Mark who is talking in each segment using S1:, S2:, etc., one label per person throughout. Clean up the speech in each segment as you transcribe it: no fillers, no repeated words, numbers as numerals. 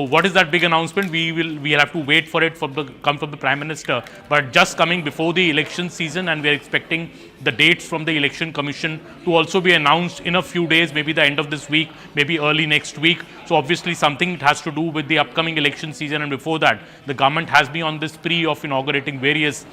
S1: what is that big announcement? We'll have to wait for it come from the Prime Minister. But just coming before the election season, and we are expecting the dates from the Election Commission to also be announced in a few days, maybe the end of this week, maybe early next week. So obviously something it has to do with the upcoming election season, and before that, the government has been on this spree of inaugurating various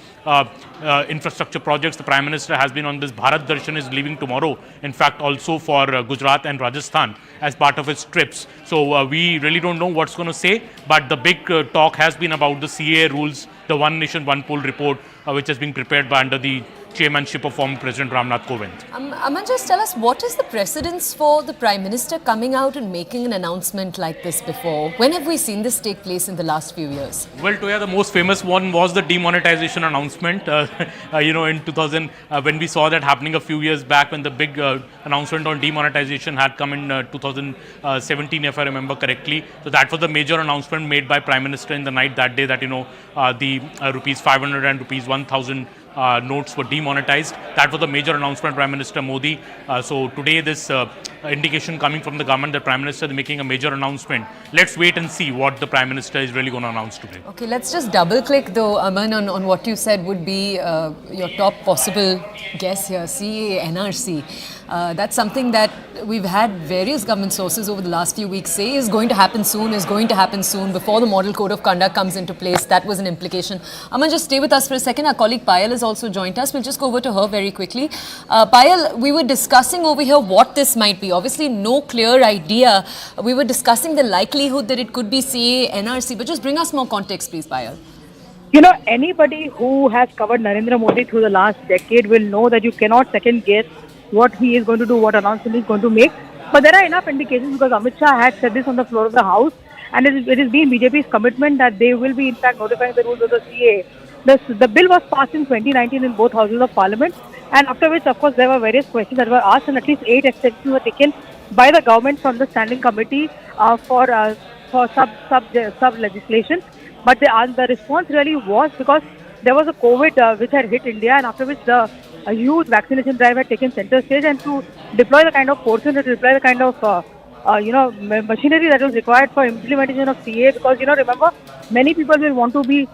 S1: infrastructure projects. The Prime Minister has been on this. Bharat Darshan is leaving tomorrow, in fact, also for Gujarat and Rajasthan as part of its trips. So we really don't know what's going to say, but the big talk has been about the CAA rules, the One Nation, One Poll report, which has been prepared by under the chairmanship of former President Ramnath Kovind.
S2: Aman, just tell us, what is the precedence for the Prime Minister coming out and making an announcement like this before? When have we seen this take place in the last few years?
S1: Well, Toya, the most famous one was the demonetization announcement. In 2000, when we saw that happening a few years back, when the big announcement on demonetization had come in 2017, if I remember correctly. So that was the major announcement made by Prime Minister in the night that day, that the rupees 500 and rupees 1000 notes were demonetized. That was the major announcement, Prime Minister Modi. So today, this indication coming from the government that Prime Minister is making a major announcement. Let's wait and see what the Prime Minister is really going to announce today.
S2: Okay, let's just double click though, Aman, on what you said would be your top possible guess here, CAA, NRC. That's something that we've had various government sources over the last few weeks say is going to happen soon, before the Model Code of Conduct comes into place. That was an implication. Aman, just stay with us for a second. Our colleague Payal has also joined us. We'll just go over to her very quickly. Payal, we were discussing over here what this might be. Obviously, no clear idea. We were discussing the likelihood that it could be CAA, NRC, but just bring us more context, please, Payal.
S3: Anybody who has covered Narendra Modi through the last decade will know that you cannot second guess what he is going to do, what announcement he is going to make. But there are enough indications, because Amit Shah had said this on the floor of the House, and it has been BJP's commitment that they will be in fact notifying the rules of the CAA. The bill was passed in 2019 in both houses of parliament, and after which, of course, there were various questions that were asked, and at least 8 extensions were taken by the government from the standing committee for sub legislation. But the response really was because there was a COVID which had hit India, and after which a huge vaccination drive had taken center stage, and to deploy the kind of forces, to deploy the kind of machinery that was required for implementation of CAA, because remember, many people will want to be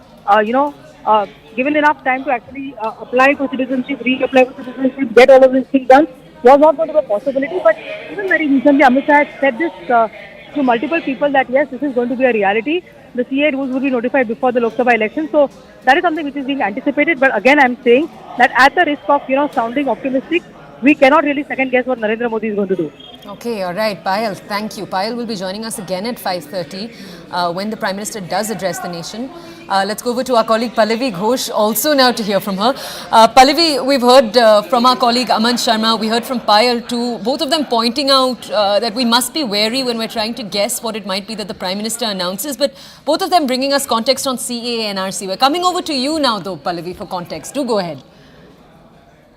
S3: given enough time to actually apply for citizenship, reapply for citizenship, get all of these things done, was not going to be a possibility. But even very recently, Amit Shah had said this to multiple people that yes, this is going to be a reality. The CAA rules will be notified before the Lok Sabha election. So that is something which is being anticipated. But again, I'm saying that at the risk of sounding optimistic, we cannot really second guess what Narendra Modi is going to do.
S2: Okay, all right, Payal, thank you. Payal will be joining us again at 5:30 when the Prime Minister does address the nation. Let's go over to our colleague Pallavi Ghosh also now to hear from her. Pallavi, we've heard from our colleague Aman Sharma, we heard from Payal too, both of them pointing out that we must be wary when we're trying to guess what it might be that the Prime Minister announces, but both of them bringing us context on CAA and NRC. We're coming over to you now though, Pallavi, for context. Do go ahead.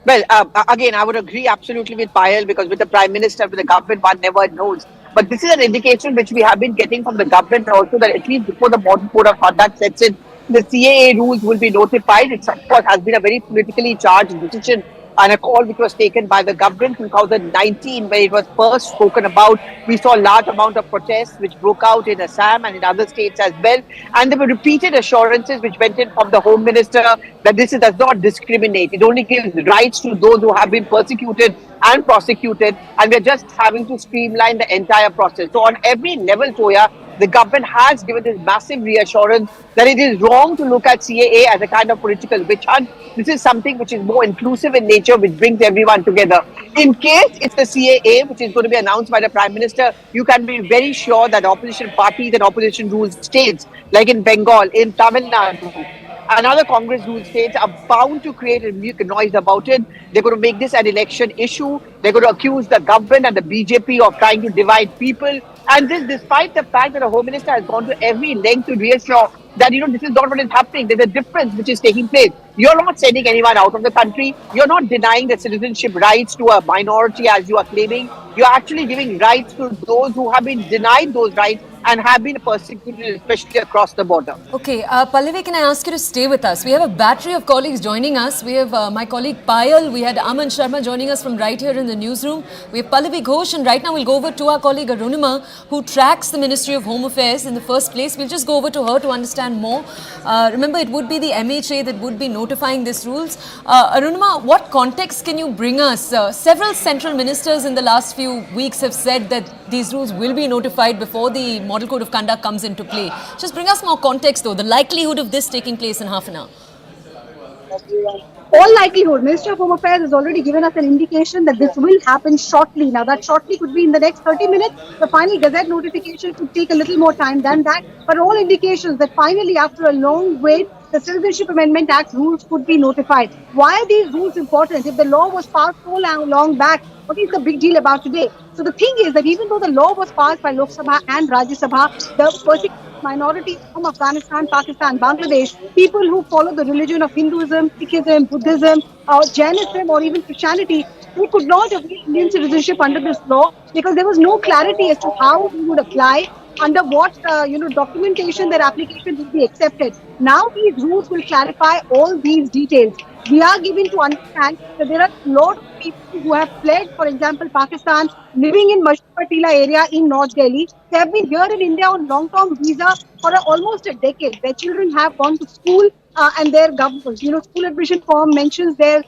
S4: Well, again, I would agree absolutely with Payal, because with the Prime Minister, with the government, one never knows. But this is an indication which we have been getting from the government also, that at least before the Model Code of Conduct sets in, the CAA rules will be notified. It, of course, has been a very politically charged decision and a call which was taken by the government in 2019, when it was first spoken about. We saw a large amount of protests which broke out in Assam and in other states as well. And there were repeated assurances which went in from the Home Minister that this does not discriminate. It only gives rights to those who have been persecuted and prosecuted, and we're just having to streamline the entire process. So on every level, Toya, the government has given this massive reassurance that it is wrong to look at CAA as a kind of political witch hunt. This is something which is more inclusive in nature, which brings everyone together. In case it's the CAA which is going to be announced by the Prime Minister, you can be very sure that opposition parties and opposition ruled states, like in Bengal, in Tamil Nadu, and other Congress ruled states, are bound to create a noise about it. They're going to make this an election issue. They're going to accuse the government and the BJP of trying to divide people. And this despite the fact that the Home Minister has gone to every length to reassure that, this is not what is happening. There's a difference which is taking place. You're not sending anyone out of the country. You're not denying the citizenship rights to a minority as you are claiming. You're actually giving rights to those who have been denied those rights and have been persecuted, especially across the border.
S2: Okay, Pallavi, can I ask you to stay with us? We have a battery of colleagues joining us. We have my colleague Payal, we had Aman Sharma joining us from right here in the newsroom. We have Pallavi Ghosh, and right now we'll go over to our colleague Arunima, who tracks the Ministry of Home Affairs in the first place. We'll just go over to her to understand more. Remember, it would be the MHA that would be notifying these rules. Arunima, what context can you bring us? Several central ministers in the last few weeks have said that these rules will be notified before the Model Code of Conduct comes into play. Just bring us more context though, the likelihood of this taking place in half an hour.
S5: All likelihood, Ministry of Home Affairs has already given us an indication that this will happen shortly. Now, that shortly could be in the next 30 minutes. The final Gazette notification could take a little more time than that. But all indications that finally, after a long wait, the Citizenship Amendment Act rules could be notified. Why are these rules important? If the law was passed so long back, what is the big deal about today? So the thing is that even though the law was passed by Lok Sabha and Rajya Sabha, the persecuted minorities from Afghanistan, Pakistan, Bangladesh, people who follow the religion of Hinduism, Sikhism, Buddhism, or Jainism, or even Christianity, they could not avail Indian citizenship under this law because there was no clarity as to how we would apply, under what documentation their application will be accepted. Now these rules will clarify all these details. We are given to understand that there are a lot of people who have fled, for example, Pakistan, living in Mashhur area in North Delhi. They have been here in India on long-term visa for almost a decade. Their children have gone to school and their government, school admission form mentions their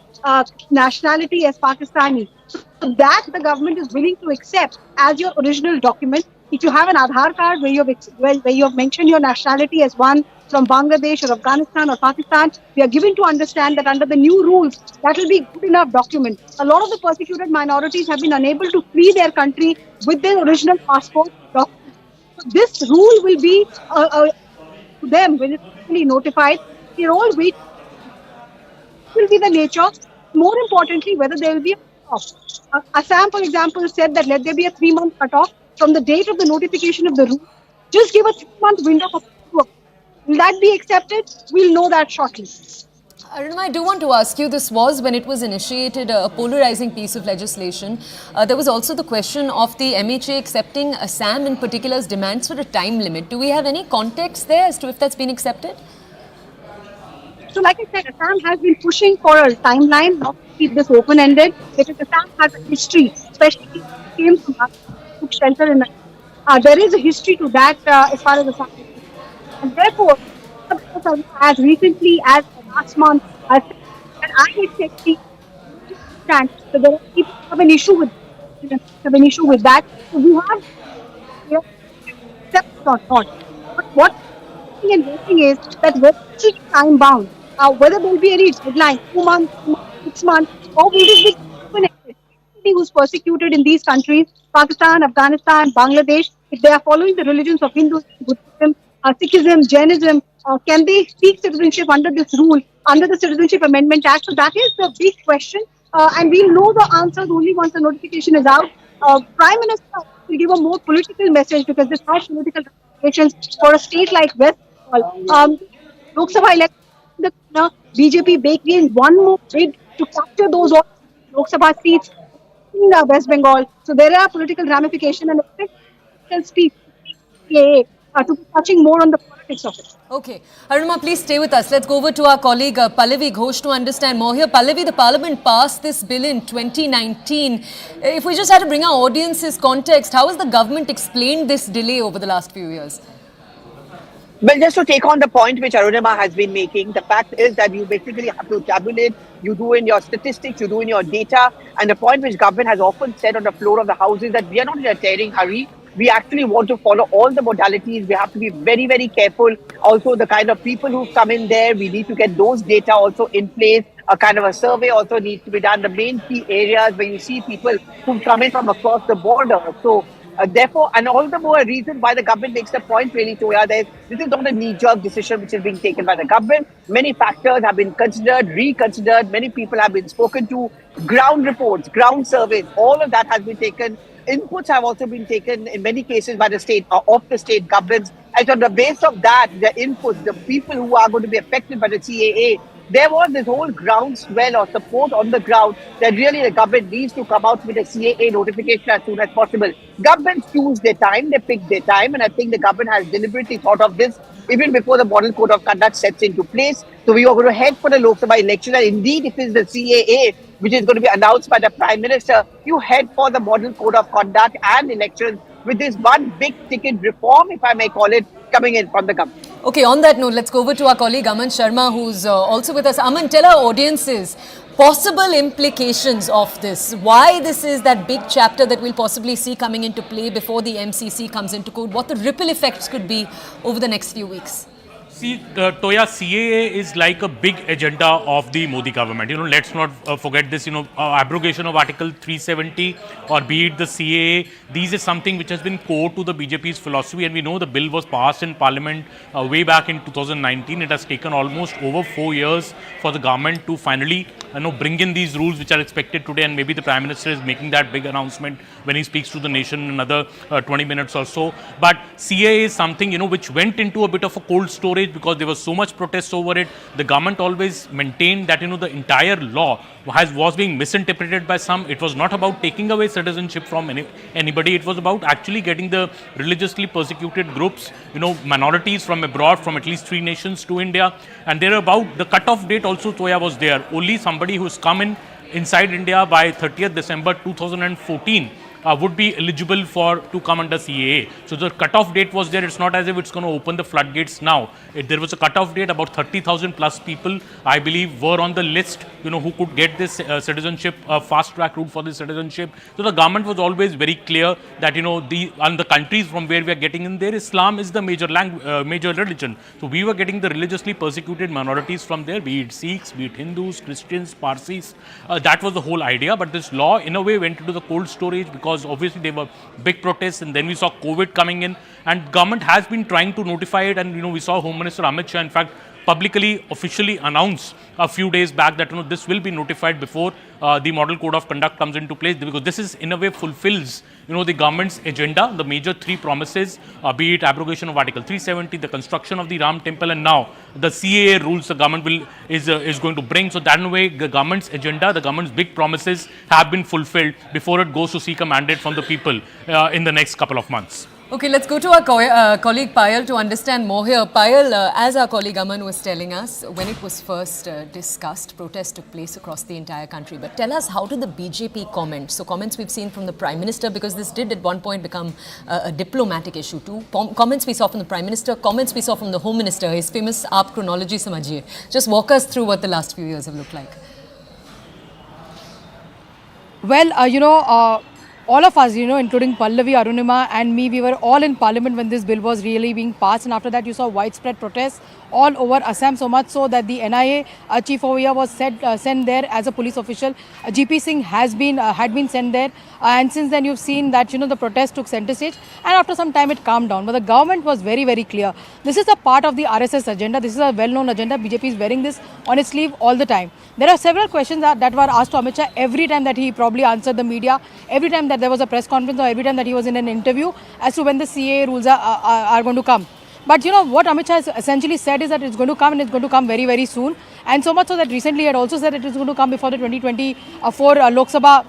S5: nationality as Pakistani. So that the government is willing to accept as your original document. If you have an Aadhaar card where you have mentioned your nationality as one from Bangladesh or Afghanistan or Pakistan, we are given to understand that under the new rules, that will be good enough document. A lot of the persecuted minorities have been unable to flee their country with their original passport documents. So this rule will be to them when it's really notified. They're all waiting. Will be the nature. More importantly, whether there will be a cutoff. Assam, for example, said that let there be a 3-month cutoff from the date of the notification of the rule. Just give a 3-month window for work. Will that be accepted? We'll know that shortly.
S2: Arunima, I do want to ask you, this was when it was initiated a polarizing piece of legislation. There was also the question of the MHA accepting Assam in particular's demands for a time limit. Do we have any context there as to if that's been accepted?
S5: So like I said, Assam has been pushing for a timeline, not to keep this open-ended, because Assam has a history, especially when it came to took shelter in there is a history to that as far as Assam is concerned. And therefore, as recently as last month, I said that I would take the stand. So there are people who have an issue with that. So we have accept or not. But what and waiting is that whether it is time bound, whether there will be any deadline, 2 months, 6 months, or will this be open-ended? Anybody who's persecuted in these countries, Pakistan, Afghanistan, Bangladesh, if they are following the religions of Hinduism, Buddhism, Sikhism, Jainism, can they seek citizenship under this rule, under the Citizenship Amendment Act? So that is the big question, and we'll know the answers only once the notification is out. Prime Minister will give a more political message because this has political ramifications for a state like West Bengal. Lok Sabha election, the BJP baked in one more bid to capture those Lok Sabha seats in West Bengal. So there are political ramifications and the speak to be touching more on the politics of it.
S2: Okay. Arunima, please stay with us. Let's go over to our colleague Pallavi Ghosh to understand more here. Pallavi, the Parliament passed this bill in 2019. If we just had to bring our audience's context, how has the government explained this delay over the last few years?
S4: Well, just to take on the point which Arunima has been making, the fact is that you basically have to tabulate, you do in your statistics, you do in your data, and the point which government has often said on the floor of the House is that we are not in a tearing hurry. We actually want to follow all the modalities. We have to be very, very careful. Also, the kind of people who come in there, we need to get those data also in place. A kind of a survey also needs to be done. The main key areas where you see people who come in from across the border. So, therefore, and all the more a reason why the government makes the point really to this is not a knee-jerk decision which is being taken by the government. Many factors have been considered, reconsidered. Many people have been spoken to. Ground reports, ground surveys, all of that has been taken. Inputs have also been taken in many cases by the state or of the state governments. And on the basis of that, the inputs, the people who are going to be affected by the CAA, there was this whole groundswell or support on the ground that really the government needs to come out with a CAA notification as soon as possible. Governments choose their time, they pick their time, and I think the government has deliberately thought of this even before the model code of conduct sets into place. So we are going to head for the Lok Sabha election, and indeed, if it is the CAA which is going to be announced by the Prime Minister, you head for the model code of conduct and elections with this one big ticket reform, if I may call it, coming in from the government.
S2: Okay, on that note, let's go over to our colleague Aman Sharma, who's also with us. Aman, tell our audiences possible implications of this. Why this is that big chapter that we'll possibly see coming into play before the MCC comes into court. What the ripple effects could be over the next few weeks.
S1: See, Toya, CAA is like a big agenda of the Modi government. Let's not forget this, abrogation of Article 370 or be it the CAA. These is something which has been core to the BJP's philosophy, and we know the bill was passed in Parliament way back in 2019. It has taken almost over 4 years for the government to finally bring in these rules which are expected today, and maybe the Prime Minister is making that big announcement when he speaks to the nation in another 20 minutes or so. But CAA is something, which went into a bit of a cold storage because there was so much protest over it. The government always maintained that the entire law was being misinterpreted by some. It was not about taking away citizenship from anybody. It was about actually getting the religiously persecuted groups, minorities from abroad, from at least 3 nations to India. And there about the cutoff date also, Toya, was there. Only somebody who's come inside India by 30th December 2014 would be eligible to come under CAA. So the cutoff date was there. It's not as if it's going to open the floodgates now. There was a cutoff date. About 30,000 plus people, I believe, were on the list, who could get this citizenship, fast track route for this citizenship. So the government was always very clear that, the countries from where we are getting in there, Islam is the major religion. So we were getting the religiously persecuted minorities from there, be it Sikhs, be it Hindus, Christians, Parsis. That was the whole idea. But this law, in a way, went into the cold storage because obviously there were big protests, and then we saw COVID coming in, and government has been trying to notify it, and we saw Home Minister Amit Shah in fact publicly, officially announce a few days back that this will be notified before the model code of conduct comes into place, because this is in a way fulfills the government's agenda, the major 3 promises, be it abrogation of Article 370, the construction of the Ram Temple, and now the CAA rules the government is going to bring. So that in a way, the government's agenda, the government's big promises have been fulfilled before it goes to seek a mandate from the people in the next couple of months.
S2: Okay, let's go to our colleague Payal to understand more here. Payal, as our colleague Aman was telling us, when it was first discussed, protests took place across the entire country. But tell us, how did the BJP comment? So comments we've seen from the Prime Minister, because this did at one point become a diplomatic issue too. Comments we saw from the Prime Minister, comments we saw from the Home Minister, his famous Aap chronology samajhiye. Just walk us through what the last few years have looked like.
S6: Well, all of us, including Pallavi, Arunima and me, we were all in Parliament when this bill was really being passed, and after that you saw widespread protests all over Assam, so much so that the NIA chief over here was sent there as a police official. GP Singh had been sent there, and since then you've seen that the protest took center stage, and after some time it calmed down. But the government was very, very clear. This is a part of the RSS agenda. This is a well-known agenda. BJP is wearing this on its sleeve all the time. There are several questions that were asked to Amit Shah every time that he probably answered the media, every time that there was a press conference, or every time that he was in an interview, as to when the CAA rules are going to come. But what Amit Shah has essentially said is that it's going to come, and it's going to come very, very soon. And so much so that recently he had also said it is going to come before the 2024 Lok Sabha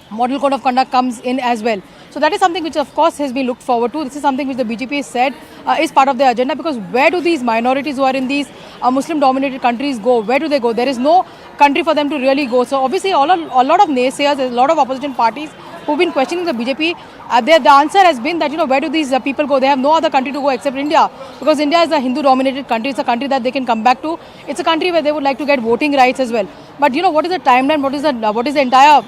S6: model code of conduct comes in as well. So that is something which of course has been looked forward to. This is something which the BJP has said is part of their agenda, because where do these minorities who are in these Muslim dominated countries go? Where do they go? There is no country for them to really go. So obviously a lot of naysayers, a lot of opposition parties who've been questioning the BJP, the answer has been that where do these people go? They have no other country to go except India, because India is a Hindu dominated country. It's a country that they can come back to. It's a country where they would like to get voting rights as well. But what is the timeline? What is the entire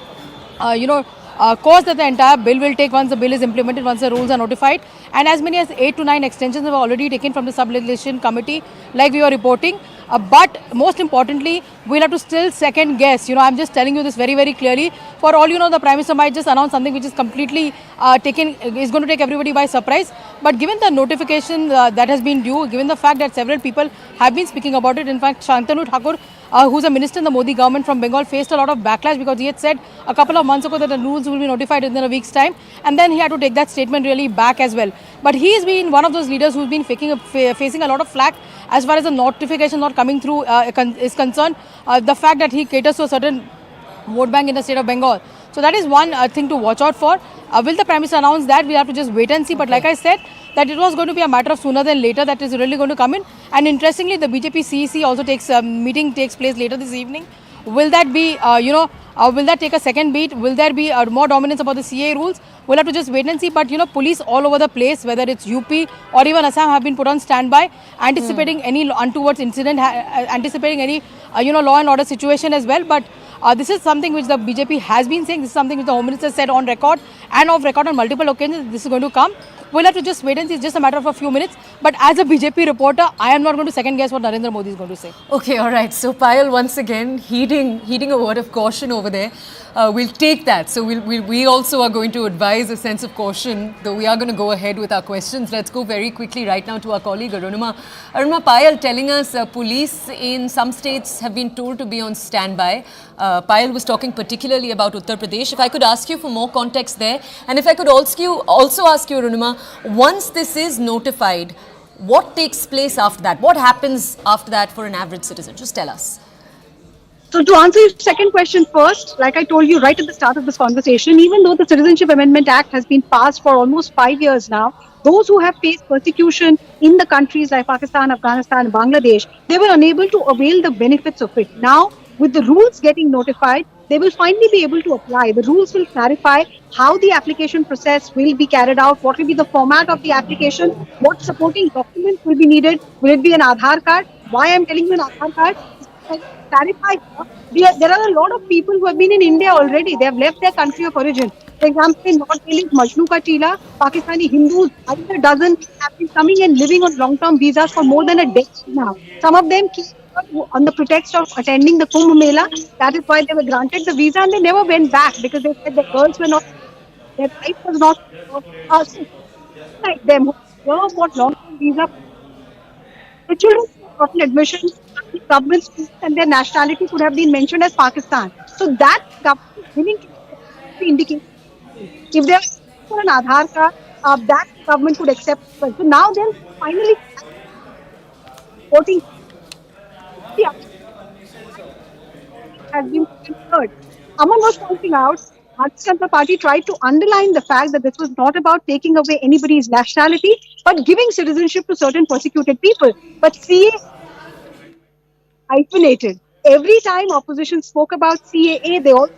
S6: course that the entire bill will take once the bill is implemented, once the rules are notified? And as many as 8 to 9 extensions have already taken from the sub-legislation committee, like we were reporting. But most importantly, we'll have to still second guess. I'm just telling you this very, very clearly. For all the Prime Minister might just announce something which is completely is going to take everybody by surprise. But given the notification that has been due, given the fact that several people have been speaking about it, in fact, Shantanu Thakur who's a minister in the Modi government from Bengal, faced a lot of backlash because he had said a couple of months ago that the rules will be notified within a week's time, and then he had to take that statement really back as well. But he's been one of those leaders who's been facing a lot of flack as far as the notification not coming through is concerned. The fact that he caters to a certain vote bank in the state of Bengal. So that is one thing to watch out for. Will the Prime Minister announce that? We have to just wait and see. But like I said, that it was going to be a matter of sooner than later that is really going to come in. And interestingly, the BJP CEC also meeting takes place later this evening. Will that be, will that take a second beat? Will there be more dominance about the CA rules? We'll have to just wait and see. But, police all over the place, whether it's UP or even Assam, have been put on standby, anticipating any untoward incident, anticipating any, law and order situation as well. But this is something which the BJP has been saying. This is something which the Home Minister said on record and off record on multiple occasions. This is going to come. We'll have to just wait and see. It's just a matter of a few minutes. But as a BJP reporter, I am not going to second guess what Narendra Modi is going to say.
S2: Okay, all right. So Payal, once again, heeding a word of caution over there. We'll take that. So we also are going to advise a sense of caution, though we are going to go ahead with our questions. Let's go very quickly right now to our colleague Arunima. Arunima, Payal telling us police in some states have been told to be on standby. Payal was talking particularly about Uttar Pradesh. If I could ask you for more context there, and if I could also ask you, Arunima, once this is notified, what takes place after that? What happens after that for an average citizen? Just tell us.
S5: So to answer your second question first, like I told you right at the start of this conversation, even though the Citizenship Amendment Act has been passed for almost 5 years now, those who have faced persecution in the countries like Pakistan, Afghanistan, Bangladesh, they were unable to avail the benefits of it. Now, with the rules getting notified, they will finally be able to apply. The rules will clarify how the application process will be carried out, what will be the format of the application, what supporting documents will be needed, will it be an Aadhaar card? Why I am telling you an Aadhaar card? Clarify. There are a lot of people who have been in India already. They have left their country of origin. For example, in North Delhi, Majnu Ka Tila, Pakistani Hindus, a dozen have been coming and living on long-term visas for more than a decade now. Some of them came on the pretext of attending the Kumbh Mela. That is why they were granted the visa and they never went back because they said the girls were not, their life was not like them who got long-term visa. The children gotten admission, government schools and their nationality could have been mentioned as Pakistan. So that government is willing to indicate if they are for an Aadhaar card, that government could accept. So now then finally voting has been heard. Aman was pointing out, Bharatiya Janata Party tried to underline the fact that this was not about taking away anybody's nationality, but giving citizenship to certain persecuted people. But CA isolated. Every time opposition spoke about CAA, they all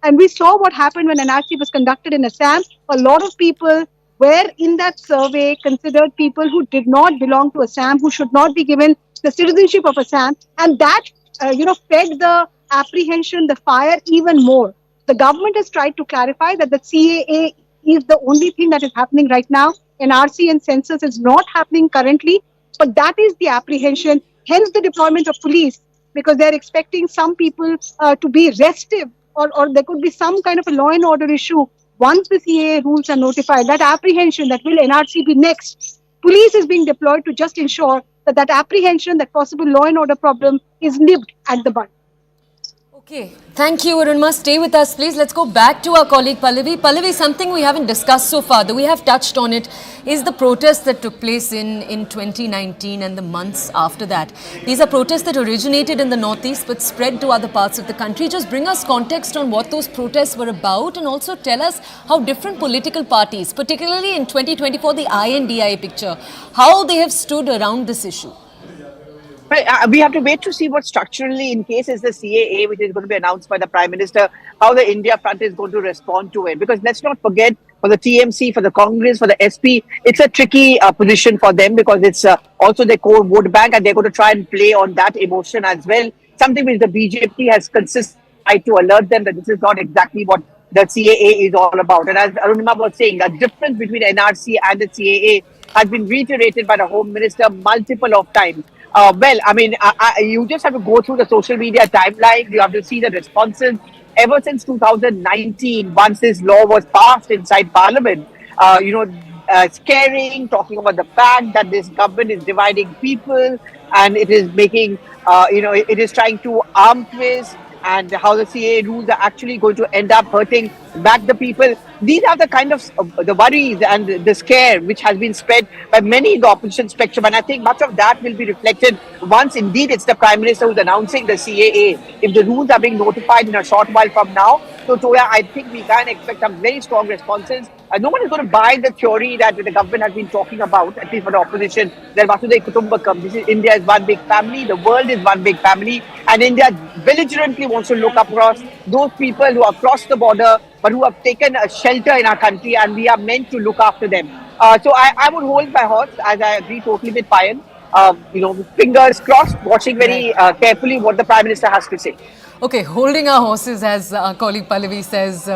S5: and we saw what happened when NRC was conducted in Assam. A lot of people were in that survey considered people who did not belong to Assam, who should not be given the citizenship of Assam, and that fed the apprehension, the fire even more. The government has tried to clarify that the CAA is the only thing that is happening right now. NRC and census is not happening currently, but that is the apprehension. Hence the deployment of police, because they're expecting some people to be restive, or there could be some kind of a law and order issue once the CAA rules are notified. That apprehension that will NRC be next, police is being deployed to just ensure that that apprehension, that possible law and order problem is nipped at the bud.
S2: Okay, thank you, Arunima. Stay with us, please. Let's go back to our colleague Pallavi. Pallavi, something we haven't discussed so far, though we have touched on it, is the protests that took place in 2019 and the months after that. These are protests that originated in the Northeast but spread to other parts of the country. Just bring us context on what those protests were about and also tell us how different political parties, particularly in 2024, the INDI picture, how they have stood around this issue.
S4: Well, we have to wait to see what structurally, in case is the CAA, which is going to be announced by the Prime Minister, how the India front is going to respond to it. Because let's not forget, for the TMC, for the Congress, for the SP, it's a tricky position for them because it's also their core vote bank and they're going to try and play on that emotion as well. Something which the BJP has consistently tried to alert them that this is not exactly what the CAA is all about. And as Arunima was saying, the difference between NRC and the CAA has been reiterated by the Home Minister multiple of times. Well, I mean, you just have to go through the social media timeline. You have to see the responses. Ever since 2019, once this law was passed inside Parliament, scaring, talking about the fact that this government is dividing people and it is making, it is trying to arm twist, and how the CAA rules are actually going to end up hurting back the people. These are the kind of the worries and the scare which has been spread by many in the opposition spectrum. And I think much of that will be reflected once indeed it's the Prime Minister who's announcing the CAA. If the rules are being notified in a short while from now, so Toya, I think we can expect some very strong responses. No one is going to buy the theory that the government has been talking about, at least for the opposition, that Vasudhaiva Kutumbakam, this is India is one big family, the world is one big family, and India belligerently wants to look across those people who have crossed the border but who have taken a shelter in our country, and we are meant to look after them. So I would hold my horse, as I agree totally with Payal. Fingers crossed, watching very carefully what the Prime Minister has to say.
S2: Okay, holding our horses, as our colleague Pallavi says,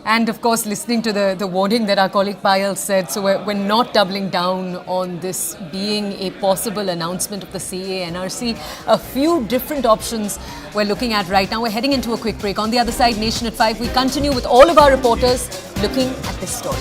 S2: and of course listening to the warning that our colleague Payal said. So we're not doubling down on this being a possible announcement of the CAA NRC. A few different options we're looking at right now. We're heading into a quick break. On the other side, Nation at 5, we continue with all of our reporters looking at this story.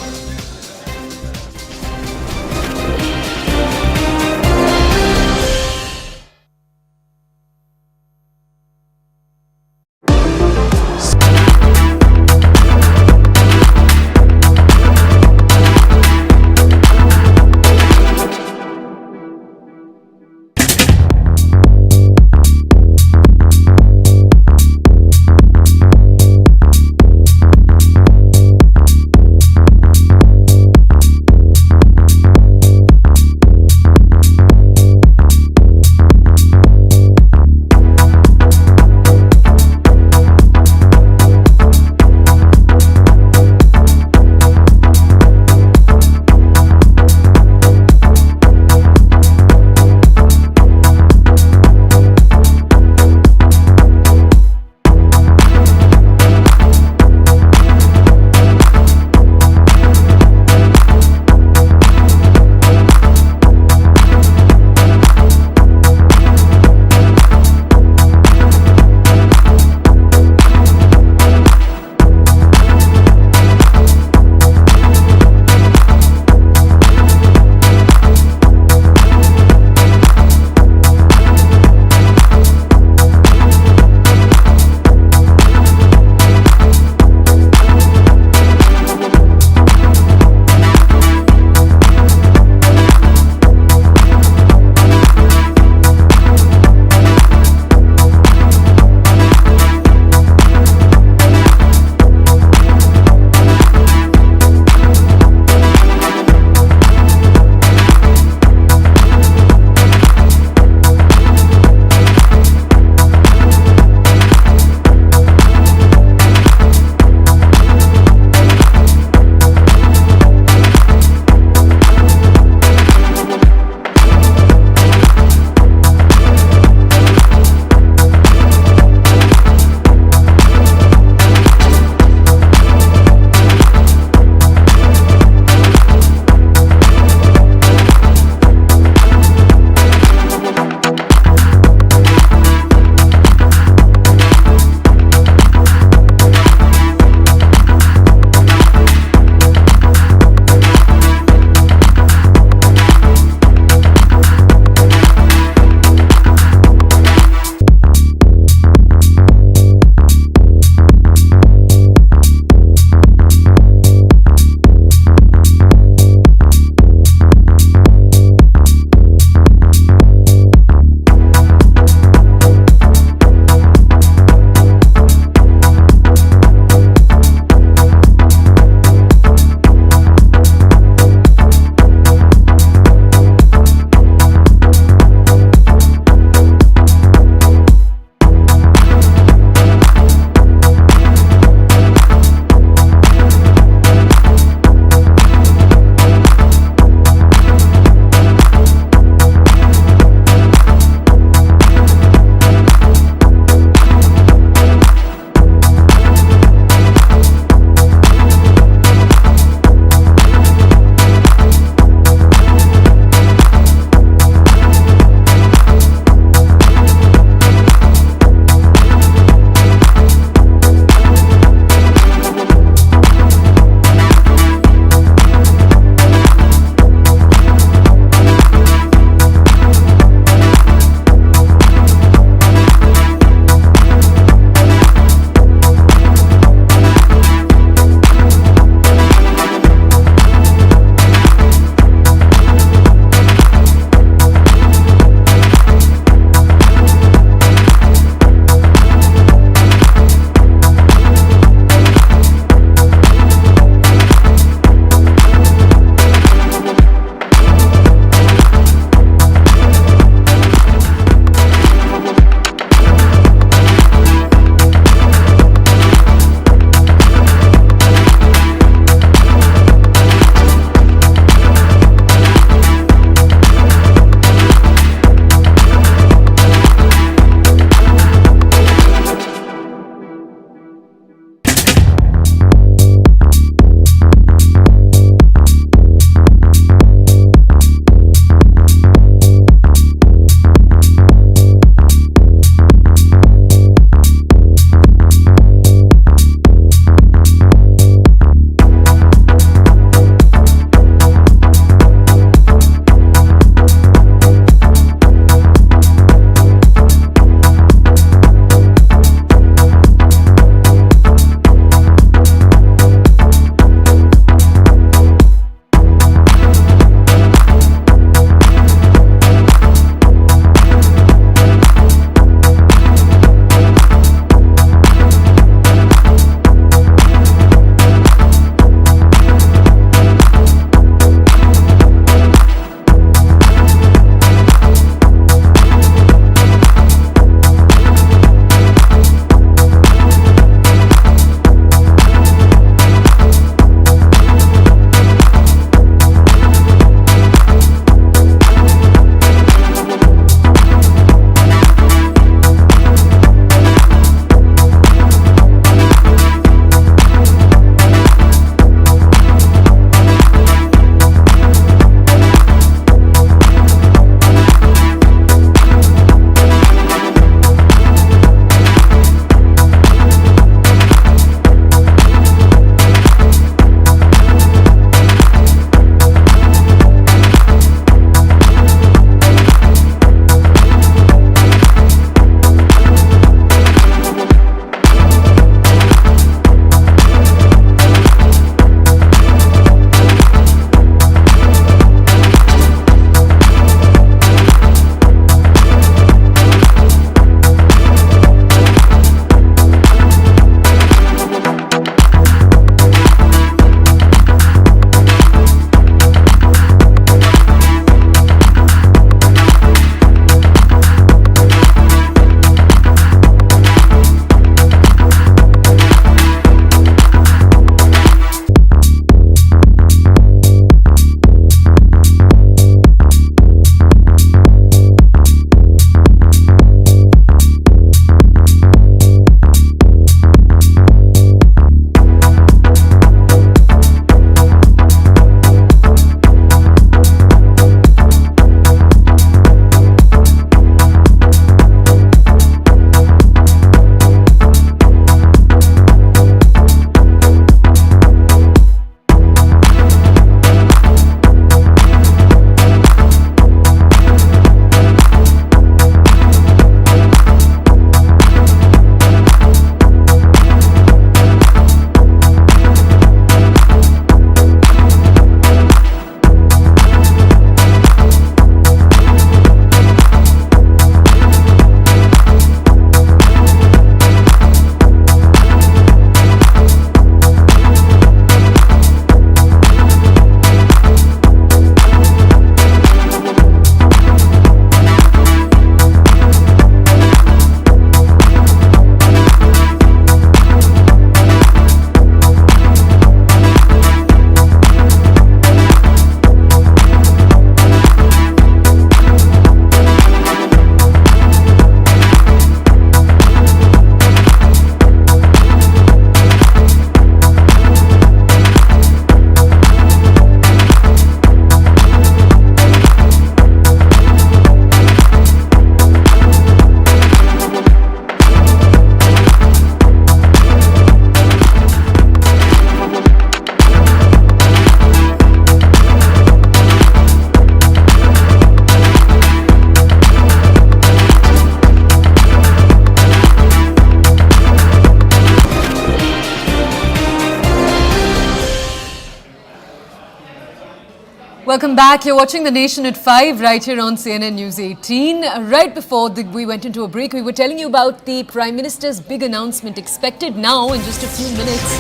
S2: Welcome back. You're watching The Nation at 5 right here on CNN News 18. Right before we went into a break, we were telling you about the Prime Minister's big announcement expected now in just a few minutes.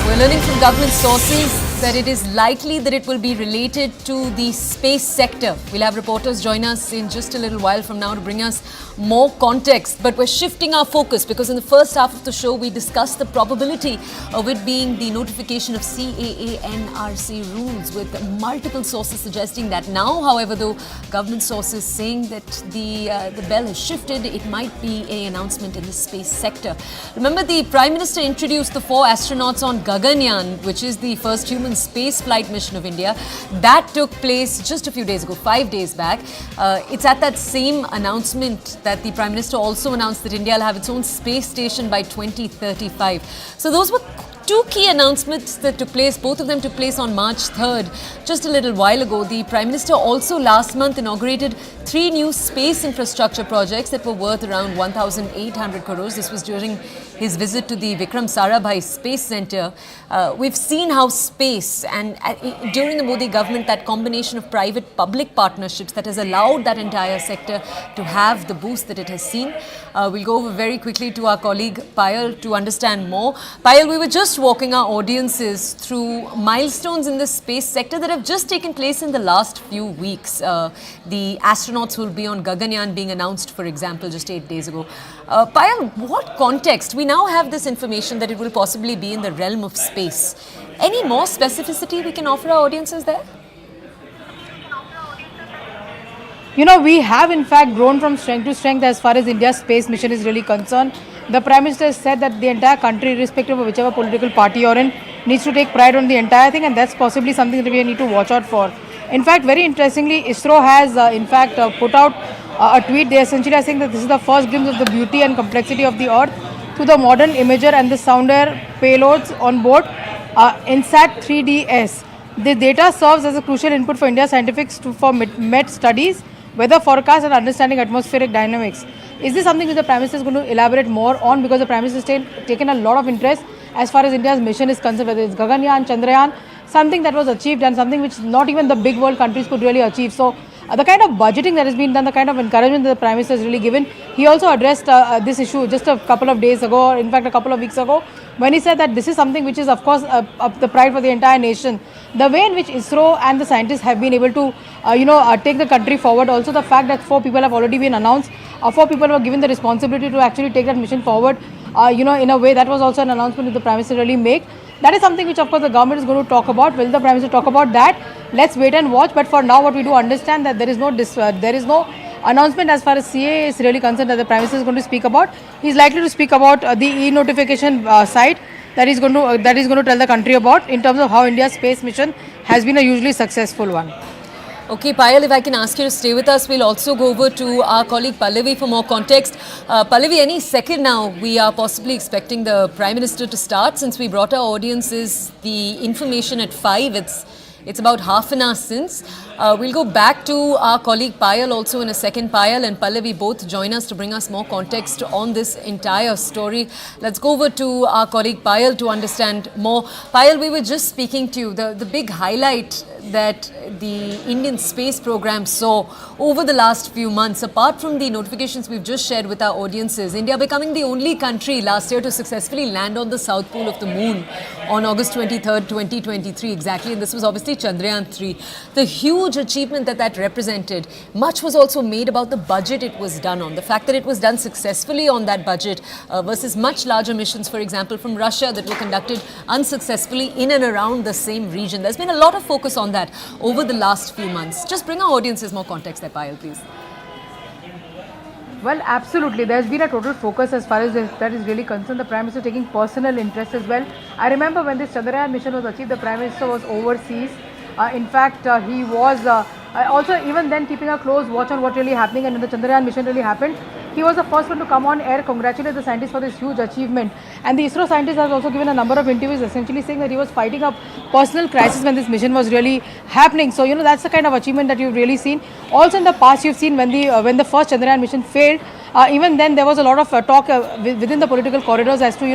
S2: We're learning from government sources that it is likely that it will be related to the space sector. We'll have reporters join us in just a little while from now to bring us more context. But we're shifting our focus because in the first half of the show, we discussed the probability of it being the notification of CAA NRC rules, with multiple sources suggesting that now, however, though government sources saying that the bell has shifted, it might be an announcement in the space sector. Remember, the Prime Minister introduced the 4 astronauts on Gaganyaan, which is the first human space flight mission of India. That took place just a few days ago, 5 days back. It's at that same announcement that the Prime Minister also announced that India will have its own space station by 2035. So those were 2 key announcements that took place. Both of them took place on March 3rd, just a little while ago. The Prime Minister also last month inaugurated 3 new space infrastructure projects that were worth around 1,800 crores. This was during his visit to the Vikram Sarabhai Space Centre. We've seen how space and during the Modi government, that combination of private-public partnerships that has allowed that entire sector to have the boost that it has seen. We'll go over very quickly to our colleague Payal to understand more. Payal, we were just walking our audiences through milestones in the space sector that have just taken place in the last few weeks. The astronauts who will be on Gaganyaan being announced, for example, just 8 days ago. Payal, what context? We now have this information that it will possibly be in the realm of space. Any more specificity we can offer our audiences there?
S6: You know, we have in fact grown from strength to strength as far as India's space mission is really concerned. The Prime Minister has said that the entire country, irrespective of whichever political party you're in, needs to take pride on the entire thing, and that's possibly something that we need to watch out for. In fact, very interestingly, ISRO has put out a tweet. They essentially are saying that this is the first glimpse of the beauty and complexity of the Earth through the modern imager and the sounder payloads on board INSAT 3DS. This data serves as a crucial input for India's scientifics for MET studies, weather forecasts and understanding atmospheric dynamics. Is this something that the Prime Minister is going to elaborate more on? Because the Prime Minister has taken a lot of interest as far as India's mission is concerned, whether it's Gaganyaan, Chandrayaan, something that was achieved and something which not even the big world countries could really achieve. So the kind of budgeting that has been done, the kind of encouragement that the Prime Minister has really given, he also addressed this issue just a couple of days ago, or in fact a couple of weeks ago, when he said that this is something which is of course the pride for the entire nation. The way in which ISRO and the scientists have been able to take the country forward, also the fact that 4 people have already been announced, 4 people were given the responsibility to actually take that mission forward, in a way that was also an announcement that the Prime Minister really made. That is something which of course the government is going to talk about. Will the Prime Minister talk about that? Let's wait and watch. But for now, what we do understand that there is no announcement as far as CA is really concerned that the Prime Minister is going to speak about. He is likely to speak about the e-notification side that is going to tell the country about in terms of how India's space mission has been a hugely successful one.
S2: Okay, Payal, if I can ask you to stay with us, we'll also go over to our colleague Pallavi for more context. Pallavi, any second now, we are possibly expecting the Prime Minister to start. Since we brought our audiences the information at 5, it's about half an hour since. We'll go back to our colleague Payal also in a second. Payal and Pallavi both join us to bring us more context on this entire story. Let's go over to our colleague Payal to understand more. Payal, we were just speaking to you. The big highlight that the Indian space program saw over the last few months, apart from the notifications we've just shared with our audiences, India becoming the only country last year to successfully land on the south pole of the moon on August 23rd, 2023 exactly, and this was obviously Chandrayaan 3. The huge achievement that represented, much was also made about the budget it was done on, the fact that it was done successfully on that budget versus much larger missions, for example, from Russia that were conducted unsuccessfully in and around the same region. There's been a lot of focus on that over the last few months. Just bring our audiences more context there, Payal, please.
S6: Well, absolutely. There's been a total focus as far as that is really concerned. The Prime Minister taking personal interest as well. I remember when this Chandrayaan mission was achieved, the Prime Minister was overseas. In fact, he was also even then keeping a close watch on what really happening, and when the Chandrayaan mission really happened, he was the first one to come on air, congratulate the scientists for this huge achievement. And the ISRO scientist has also given a number of interviews essentially saying that he was fighting a personal crisis when this mission was really happening. So, that's the kind of achievement that you've really seen. Also in the past, you've seen when the first Chandrayaan mission failed, even then there was a lot of talk within the political corridors as to,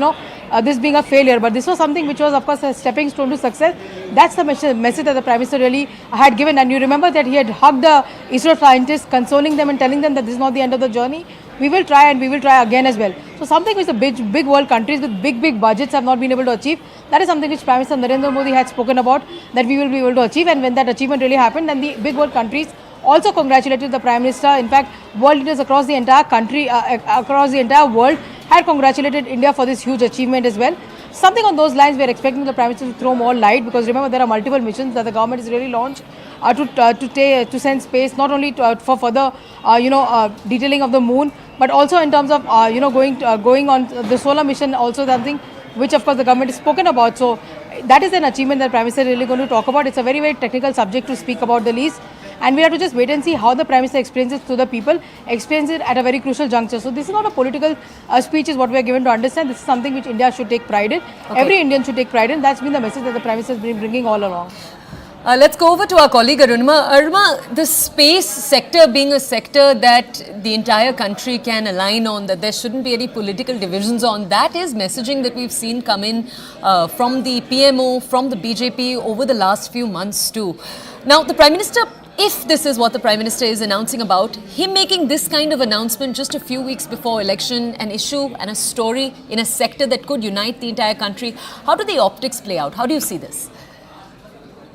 S6: this being a failure, but this was something which was, of course, a stepping stone to success. That's the message that the Prime Minister really had given. And you remember that he had hugged the ISRO scientists, consoling them and telling them that this is not the end of the journey. We will try, and we will try again as well. So something which the big world countries with big budgets have not been able to achieve, that is something which Prime Minister Narendra Modi had spoken about, that we will be able to achieve. And when that achievement really happened, then the big world countries also congratulated the Prime Minister. In fact, world leaders across the entire country, across the entire world had congratulated India for this huge achievement as well. Something on those lines we are expecting the Prime Minister to throw more light, because remember there are multiple missions that the government has really launched to send space, not only for further detailing of the moon, but also in terms of going on the solar mission, also something which of course the government has spoken about. So that is an achievement that Prime Minister is really going to talk about. It's a very technical subject to speak about the least. And we have to just wait and see how the Prime Minister explains it to the people, explains it at a very crucial juncture. So this is not a political speech is what we are given to understand. This is something which India should take pride in. Okay. Every Indian should take pride in. That's been the message that the Prime Minister has been bringing all along.
S2: Let's go over to our colleague Arunima. Arunima, the space sector being a sector that the entire country can align on, that there shouldn't be any political divisions on, that is messaging that we've seen come in from the PMO, from the BJP over the last few months too. Now, the Prime Minister, if this is what the Prime Minister is announcing about, him making this kind of announcement just a few weeks before election, an issue and a story in a sector that could unite the entire country, how do the optics play out? How do you see this?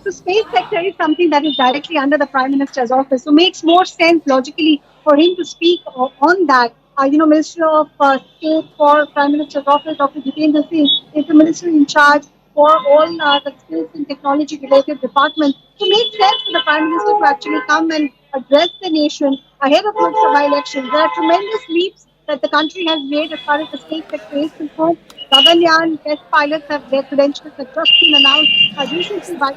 S5: The space sector is something that is directly under the Prime Minister's office. So it makes more sense logically for him to speak on that. Minister of State for Prime Minister's office, Dr. Jitendra Singh, is the minister in charge for all the skills and technology related departments. So it makes sense for the Prime Minister to actually come and address the nation ahead of Lok Sabha elections. There are tremendous leaps that the country has made as far as the space sector is concerned. Gaganyaan test pilots have their credentials have just been announced recently by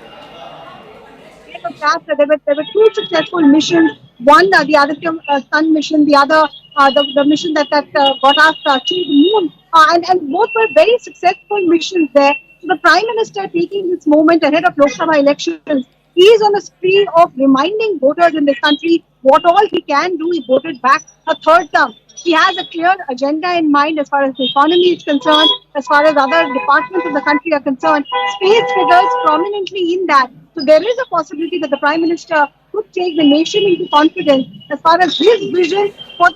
S5: there were two successful missions. One, the Aditya Sun mission, the other, the mission that got us to the moon. And both were very successful missions there. So the Prime Minister taking this moment ahead of Lok Sabha elections, he is on a spree of reminding voters in this country what all he can do. He voted back a third term. He has a clear agenda in mind as far as the economy is concerned, as far as other departments of the country are concerned. Space figures prominently in that. So there is a possibility that the Prime Minister could take the nation into confidence as far as his vision for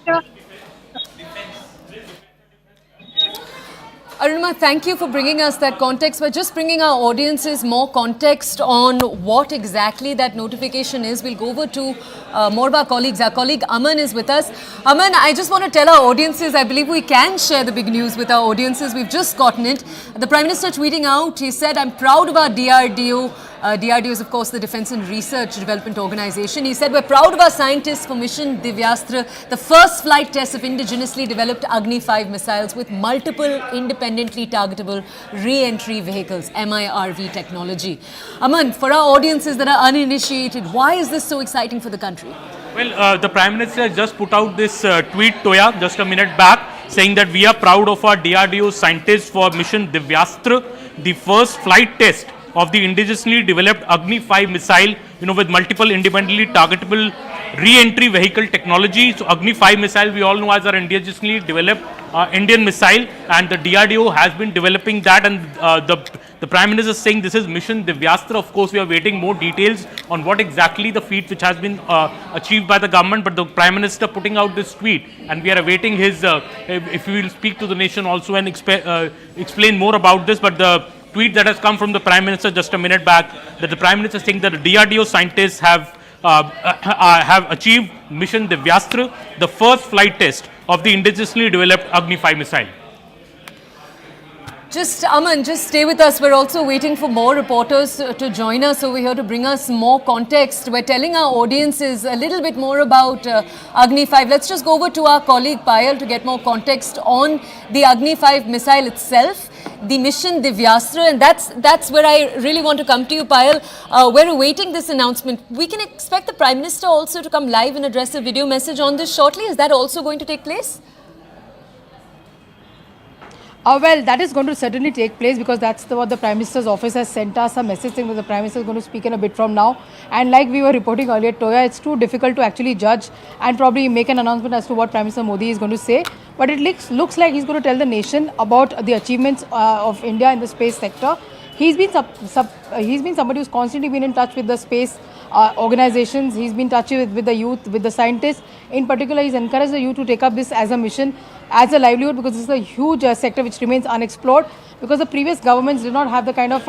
S5: the
S2: Arunima, thank you for bringing us that context. We're just bringing our audiences more context on what exactly that notification is. We'll go over to more of our colleagues. Our colleague Aman is with us. Aman, I just want to tell our audiences, I believe we can share the big news with our audiences. We've just gotten it. The Prime Minister tweeting out, he said, I'm proud of our DRDO. DRDO is, of course, the Defence and Research Development Organisation. He said, we're proud of our scientists for mission Divyastra, the first flight test of indigenously developed Agni 5 missiles with multiple independently targetable re-entry vehicles, MIRV technology. Aman, for our audiences that are uninitiated, why is this so exciting for the country?
S1: Well, the Prime Minister just put out this tweet, Toya, just a minute back, saying that we are proud of our DRDO scientists for mission Divyastra, the first flight test of the indigenously developed Agni 5 missile, with multiple independently targetable re-entry vehicle technology. So Agni 5 missile we all know as our indigenously developed Indian missile, and the DRDO has been developing that, and the Prime Minister is saying this is mission Divyastra. Of course, we are waiting more details on what exactly the feat which has been achieved by the government, but the Prime Minister putting out this tweet, and we are awaiting his, if he will speak to the nation also and explain more about this. But the tweet that has come from the Prime Minister just a minute back, that the Prime Minister is saying that the DRDO scientists have achieved mission Divyastra, the first flight test of the indigenously developed Agni 5 missile.
S2: Aman, just stay with us. We're also waiting for more reporters to join us over here to bring us more context. We're telling our audiences a little bit more about Agni 5. Let's just go over to our colleague Payal to get more context on the Agni 5 missile itself, the mission Divyastra, and that's where I really want to come to you, Payal. We're awaiting this announcement. We can expect the Prime Minister also to come live and address a video message on this shortly. Is that also going to take place?
S6: Well, that is going to certainly take place, because that's what the Prime Minister's office has sent us a message saying that the Prime Minister is going to speak in a bit from now. And like we were reporting earlier, Toya, it's too difficult to actually judge and probably make an announcement as to what Prime Minister Modi is going to say. but it looks like he's going to tell the nation about the achievements of India in the space sector. He's been he's been somebody who's constantly been in touch with the space organizations. He's been in touch with the youth, with the scientists. In particular, he's encouraged the youth to take up this as a mission, as a livelihood, because this is a huge sector which remains unexplored. Because the previous governments did not have the kind of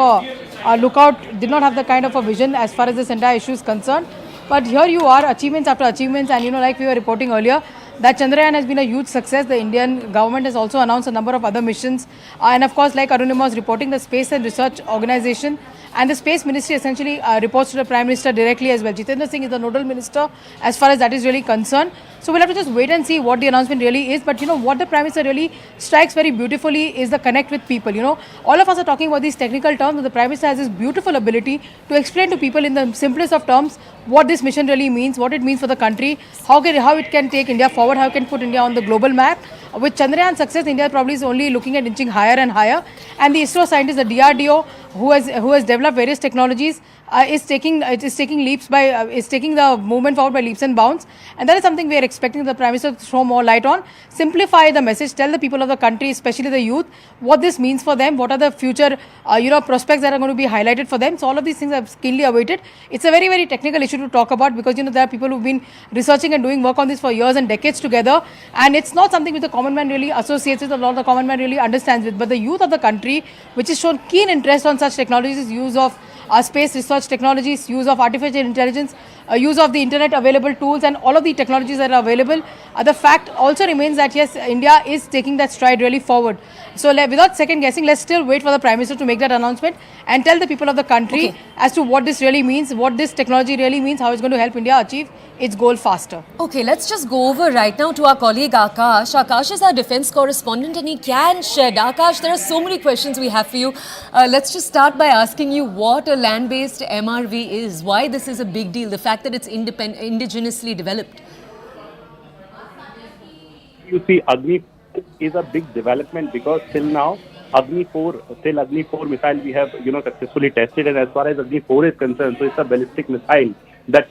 S6: did not have the kind of a vision as far as this entire issue is concerned. But here you are, achievements after achievements, and like we were reporting earlier, that Chandrayaan has been a huge success. The Indian government has also announced a number of other missions. And of course, like Arunima was reporting, the Space and Research Organization and the Space Ministry essentially reports to the Prime Minister directly as well. Jitendra Singh is the nodal minister as far as that is really concerned. So we'll have to just wait and see what the announcement really is. But what the Prime Minister really strikes very beautifully is the connect with people. All of us are talking about these technical terms, but the Prime Minister has this beautiful ability to explain to people in the simplest of terms what this mission really means, what it means for the country, how it can take India forward, how it can put India on the global map. With Chandrayaan success, India probably is only looking at inching higher and higher. And the ISRO scientists, the DRDO, who has developed various technologies, is taking the movement forward by leaps and bounds. And that is something we are expecting the Prime Minister to throw more light on. Simplify the message, tell the people of the country, especially the youth, what this means for them, what are the future prospects that are going to be highlighted for them. So all of these things are keenly awaited. It's a very, very technical issue to talk about, because there are people who've been researching and doing work on this for years and decades together, and it's not something which the common man really associates with, a lot of the common man really understands with. But the youth of the country, which has shown keen interest on such technologies, use of space research technologies, use of artificial intelligence, use of the internet available tools, and all of the technologies that are available, the fact also remains that yes, India is taking that stride really forward. So without second guessing, let's still wait for the Prime Minister to make that announcement and tell the people of the country as to what this really means, what this technology really means, how it's going to help India achieve its goal faster.
S2: Okay, let's just go over right now to our colleague Akash. Akash is our defense correspondent and he can shed. Akash, there are so many questions we have for you. Let's just start by asking you what a land-based MRV is, why this is a big deal, the fact that it's indigenously developed.
S7: You see, Agni is a big development because till now, Agni 4 missile we have successfully tested, and as far as Agni 4 is concerned, so it's a ballistic missile that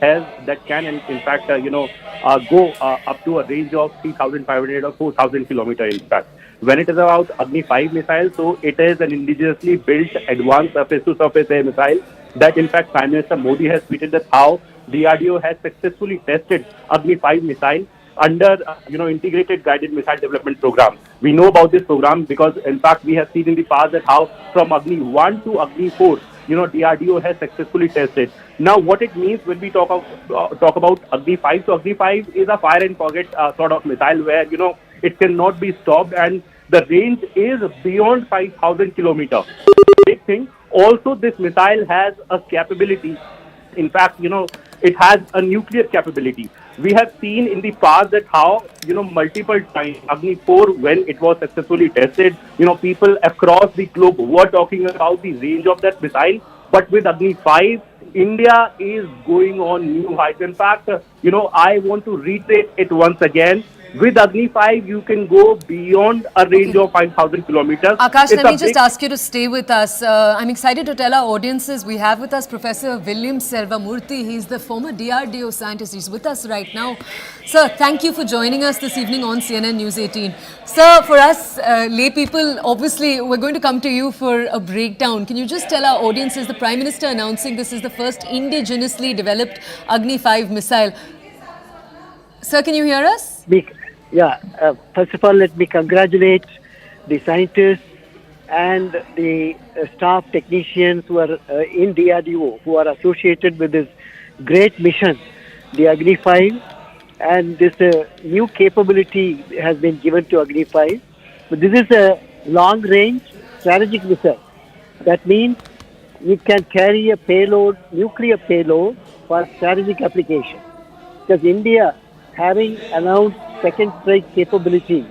S7: can in fact go up to a range of 3,500 or 4,000 kilometers in fact. When it is about Agni 5 missile, so it is an indigenously built advanced surface-to-surface air missile that in fact Prime Minister Modi has tweeted that how DRDO has successfully tested Agni 5 missile under integrated guided missile development program. We know about this program because in fact we have seen in the past that how from Agni 1 to Agni 4 DRDO has successfully tested. Now what it means when we talk about Agni 5, so Agni 5 is a fire and forget sort of missile where it cannot be stopped and the range is beyond 5,000 kilometers. Big thing. Also this missile has a capability. In fact, it has a nuclear capability. We have seen in the past that how, multiple times, Agni 4, when it was successfully tested, people across the globe were talking about the range of that missile. But with Agni 5, India is going on new heights. In fact, I want to reiterate it once again. With Agni 5, you can go beyond a range of 5,000 kilometers.
S2: Akash, let me just ask you to stay with us. I'm excited to tell our audiences we have with us Professor William Selvamurthy. He's the former DRDO scientist. He's with us right now. Sir, thank you for joining us this evening on CNN News 18. Sir, for us lay people, obviously, we're going to come to you for a breakdown. Can you just tell our audiences the Prime Minister announcing this is the first indigenously developed Agni 5 missile? Sir, can you hear us?
S8: First of all, let me congratulate the scientists and the staff technicians who are in DRDO, who are associated with this great mission, the Agni 5. And this new capability has been given to Agni 5. But this is a long-range strategic missile. That means it can carry a payload, nuclear payload for strategic application. Because India, having announced second strike capability,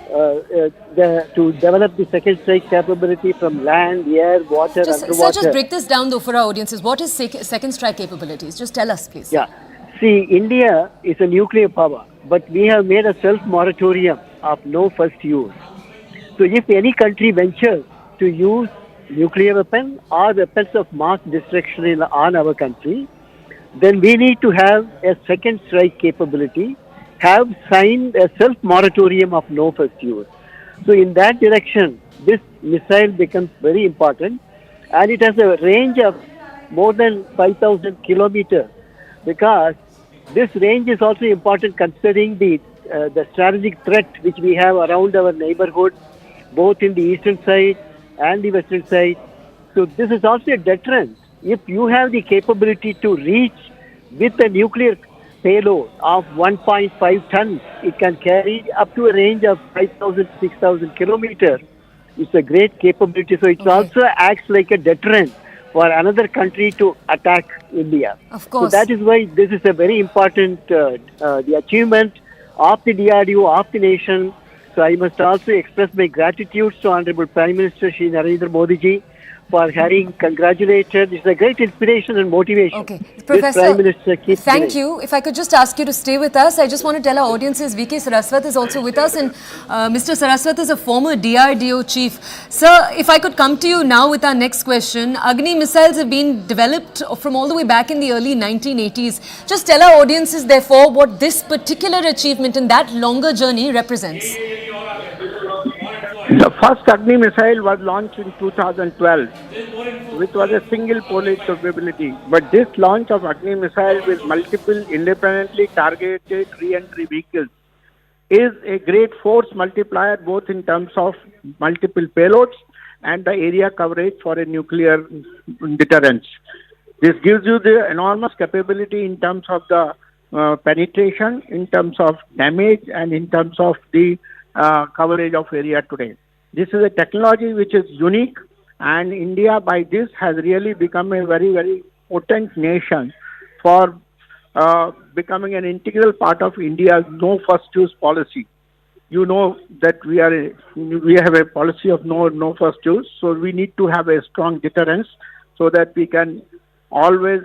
S8: to develop the second strike capability from land, air, water, underwater.
S2: Sir, just break this down though for our audiences. What is second strike capabilities? Just tell us, please.
S8: See, India is a nuclear power, but we have made a self-moratorium of no first use. So if any country ventures to use nuclear weapon or weapons of mass destruction on our country, then we need to have a second strike capability have signed a self-moratorium of no first use. So in that direction, this missile becomes very important, and it has a range of more than 5,000 kilometers, because this range is also important considering the strategic threat which we have around our neighborhood, both in the eastern side and the western side. So this is also a deterrent. If you have the capability to reach with a nuclear payload of 1.5 tons, it can carry up to a range of 5,000, 6,000 kilometers. It's a great capability. So it also acts like a deterrent for another country to attack India.
S2: Of course.
S8: So that is why this is a very important the achievement of the DRDO, of the nation. So I must also express my gratitude to Honorable Prime Minister Shri Narendra Modi ji for having congratulated. It's a great inspiration and motivation.
S2: Okay.
S8: This
S2: Professor,
S8: Prime Minister keeps
S2: thank
S8: doing.
S2: you. If I could just ask you to stay with us, I just want to tell our audiences VK Saraswat is also with us, and Mr. Saraswat is a former DRDO chief. Sir, if I could come to you now with our next question. Agni missiles have been developed from all the way back in the early 1980s. Just tell our audiences, therefore, what this particular achievement in that longer journey represents.
S9: The first Agni missile was launched in 2012, which was a single payload capability. But this launch of Agni missile with multiple independently targeted re-entry vehicles is a great force multiplier, both in terms of multiple payloads and the area coverage for a nuclear deterrence. This gives you the enormous capability in terms of the penetration, in terms of damage, and in terms of the coverage of area today. This is a technology which is unique, and India by this has really become a very, very potent nation for becoming an integral part of India's no first use policy. You know that we have a policy of no first use, so we need to have a strong deterrence so that we can always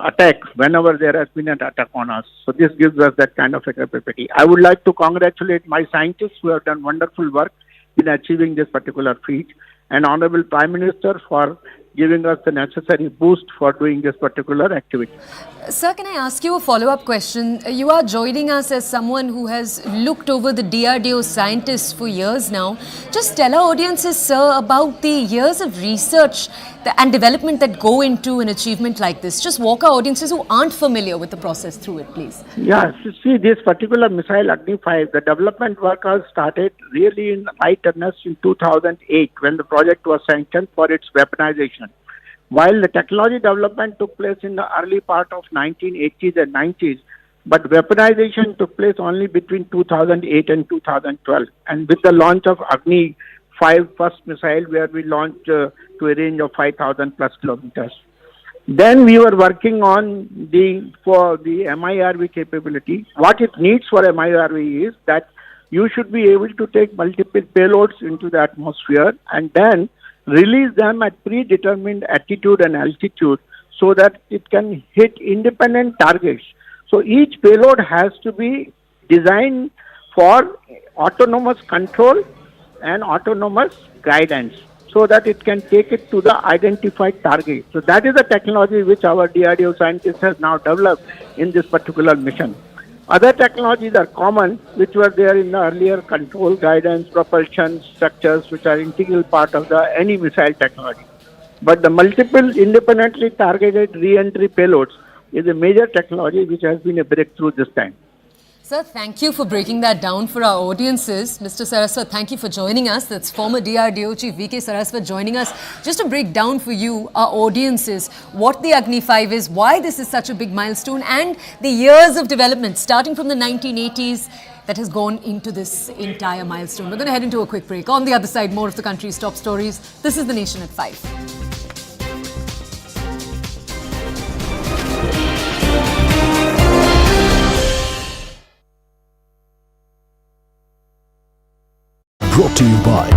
S9: attack whenever there has been an attack on us. So this gives us that kind of a capability. I would like to congratulate my scientists who have done wonderful work in achieving this particular feat, and Honorable Prime Minister for giving us the necessary boost for doing this particular activity.
S2: Sir, can I ask you a follow-up question? You are joining us as someone who has looked over the DRDO scientists for years now. Just tell our audiences, sir, about the years of research and development that go into an achievement like this. Just walk our audiences who aren't familiar with the process through it, please.
S9: Yes, see, this particular missile Agni 5, the development work has started really in high earnest in 2008 when the project was sanctioned for its weaponization. While the technology development took place in the early part of 1980s and 90s, but weaponization took place only between 2008 and 2012. And with the launch of Agni 5 first missile, where we launched to a range of 5,000 plus kilometers. Then we were working on for the MIRV capability. What it needs for MIRV is that you should be able to take multiple payloads into the atmosphere and then release them at predetermined attitude and altitude so that it can hit independent targets. So each payload has to be designed for autonomous control and autonomous guidance so that it can take it to the identified target. So that is the technology which our DRDO scientists have now developed in this particular mission. Other technologies are common, which were there in the earlier control, guidance, propulsion structures, which are integral part of any missile technology. But the multiple independently targeted re-entry payloads is a major technology which has been a breakthrough this time.
S2: Sir, thank you for breaking that down for our audiences. Mr. Saraswat, thank you for joining us. That's former DRDO Chief VK Saraswat joining us. Just to break down for you, our audiences, what the Agni 5 is, why this is such a big milestone, and the years of development, starting from the 1980s, that has gone into this entire milestone. We're going to head into a quick break. On the other side, more of the country's top stories. This is The Nation at 5.
S10: Brought to you by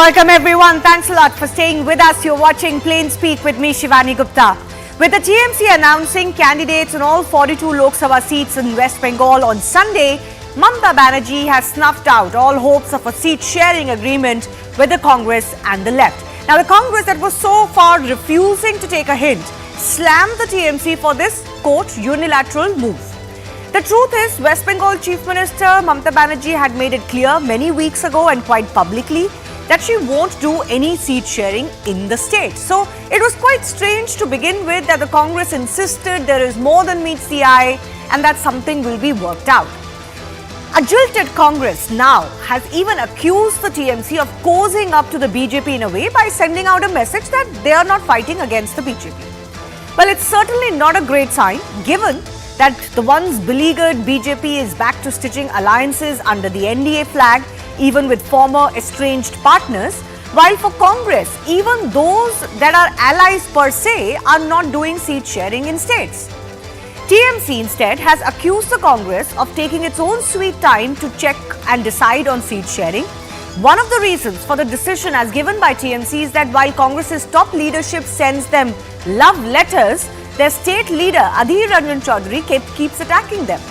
S11: Welcome everyone. Thanks a lot for staying with us. You're watching Plain Speak with me, Shivani Gupta. With the TMC announcing candidates in all 42 Lok Sabha seats in West Bengal on Sunday, Mamata Banerjee has snuffed out all hopes of a seat-sharing agreement with the Congress and the left. Now, the Congress that was so far refusing to take a hint slammed the TMC for this, quote, unilateral move. The truth is, West Bengal Chief Minister Mamata Banerjee had made it clear many weeks ago and quite publicly that she won't do any seat sharing in the state. So it was quite strange to begin with that the Congress insisted there is more than meets the eye and that something will be worked out. A jilted Congress now has even accused the TMC of cozying up to the BJP in a way by sending out a message that they are not fighting against the BJP. Well, it's certainly not a great sign given that the once beleaguered BJP is back to stitching alliances under the NDA flag, even with former estranged partners, while for Congress, even those that are allies per se are not doing seat sharing in states. TMC instead has accused the Congress of taking its own sweet time to check and decide on seat sharing. One of the reasons for the decision as given by TMC is that while Congress's top leadership sends them love letters, their state leader Adhir Ranjan Chaudhary keeps attacking them.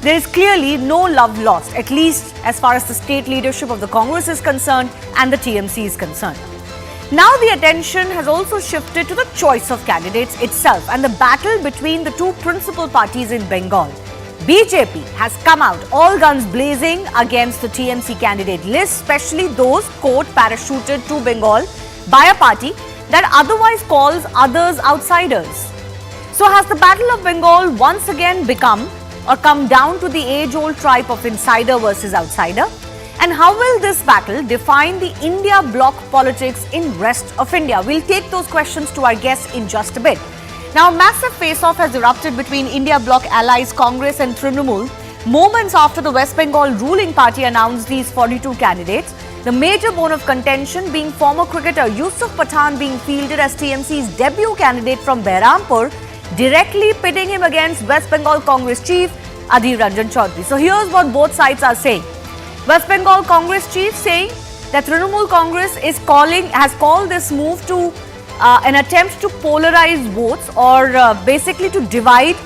S11: There is clearly no love lost, at least as far as the state leadership of the Congress is concerned and the TMC is concerned. Now the attention has also shifted to the choice of candidates itself and the battle between the two principal parties in Bengal. BJP has come out all guns blazing against the TMC candidate list, especially those, quote, parachuted to Bengal by a party that otherwise calls others outsiders. So has the Battle of Bengal once again become or come down to the age-old tribe of insider versus outsider? And how will this battle define the India bloc politics in rest of India? We'll take those questions to our guests in just a bit. Now, a massive face-off has erupted between India bloc allies Congress and Trinamool moments after the West Bengal ruling party announced these 42 candidates. The major bone of contention being former cricketer Yusuf Pathan being fielded as TMC's debut candidate from Behrampur, directly pitting him against West Bengal Congress chief Adhir Ranjan Chaudhary. So here's what both sides are saying. West Bengal Congress chief saying that Trinamool Congress has called this move to an attempt to polarize votes or basically to divide